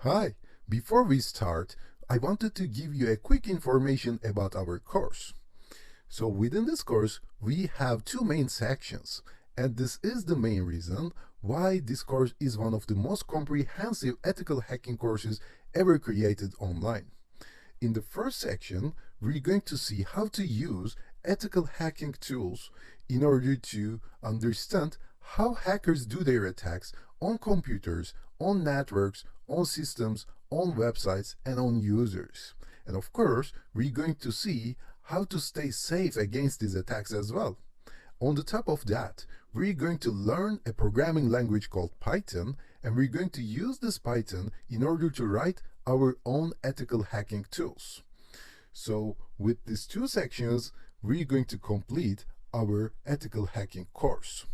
Hi, before we start, I wanted to give you a quick information about our course. So within this course, we have two main sections, and this is the main reason why this course is one of the most comprehensive ethical hacking courses ever created online. In the first section, we're going to see how to use ethical hacking tools in order to understand how hackers do their attacks on computers, on networks, on systems, on websites, and on users. And of course, we're going to see how to stay safe against these attacks as well. On the top of that, we're going to learn a programming language called Python, and we're going to use this Python in order to write our own ethical hacking tools. So with these two sections, we're going to complete our ethical hacking course.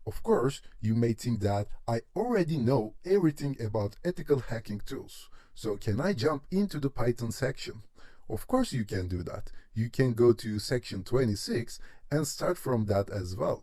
Of course, you may think that I already know everything about ethical hacking tools. So can I jump into the Python section? Of course you can do that. You can go to section 26 and start from that as well.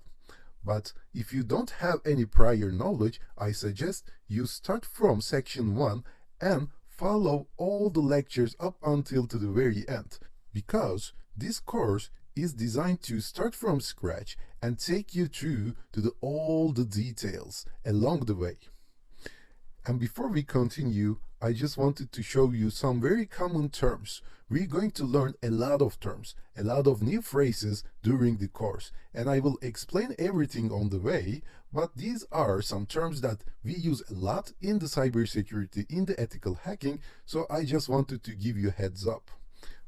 But if you don't have any prior knowledge, I suggest you start from section 1 and follow all the lectures up until to the very end, because this course is designed to start from scratch and take you through to all the details along the way. And before we continue, I just wanted to show you some very common terms. We're going to learn a lot of terms, a lot of new phrases during the course, and I will explain everything on the way, but these are some terms that we use a lot in the cybersecurity, in the ethical hacking, so I just wanted to give you a heads up.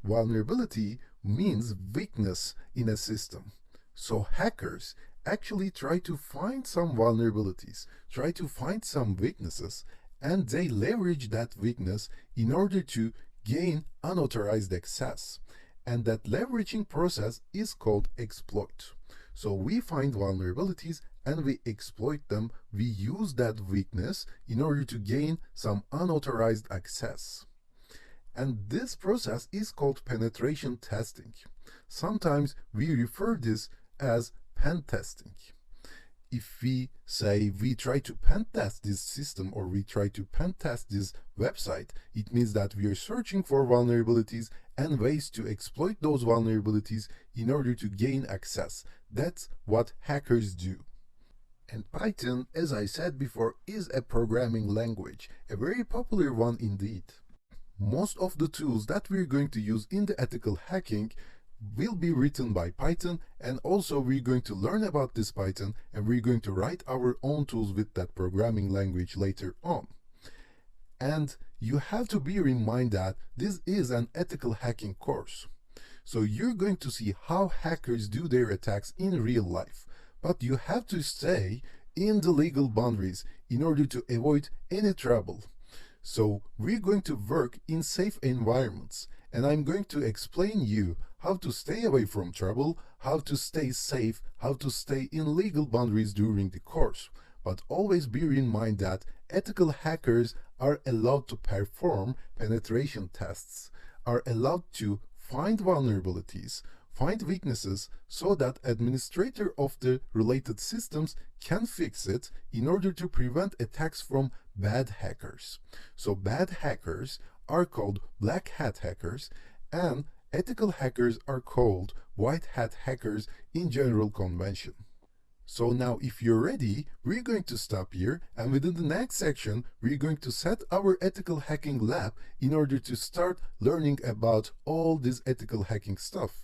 Vulnerability means weakness in a system. So hackers actually try to find some vulnerabilities, try to find some weaknesses, and they leverage that weakness in order to gain unauthorized access. And that leveraging process is called exploit. So we find vulnerabilities and we exploit them. We use that weakness in order to gain some unauthorized access. And this process is called penetration testing. Sometimes we refer this as pen testing. If we say we try to pen test this system or we try to pen test this website, it means that we are searching for vulnerabilities and ways to exploit those vulnerabilities in order to gain access. That's what hackers do. And Python, as I said before, is a programming language, a very popular one indeed. Most of the tools that we're going to use in the ethical hacking will be written by Python, and also we're going to learn about this Python and we're going to write our own tools with that programming language later on. And you have to bear in mind that this is an ethical hacking course. So you're going to see how hackers do their attacks in real life, but you have to stay in the legal boundaries in order to avoid any trouble. So we're going to work in safe environments, and I'm going to explain you how to stay away from trouble, how to stay safe, how to stay in legal boundaries during the course. But always bear in mind that ethical hackers are allowed to perform penetration tests, are allowed to find vulnerabilities, find weaknesses, so that administrator of the related systems can fix it in order to prevent attacks from bad hackers. So bad hackers are called black hat hackers, and ethical hackers are called white hat hackers in general convention. So now if you're ready, we're going to stop here, and within the next section, we're going to set our ethical hacking lab in order to start learning about all this ethical hacking stuff.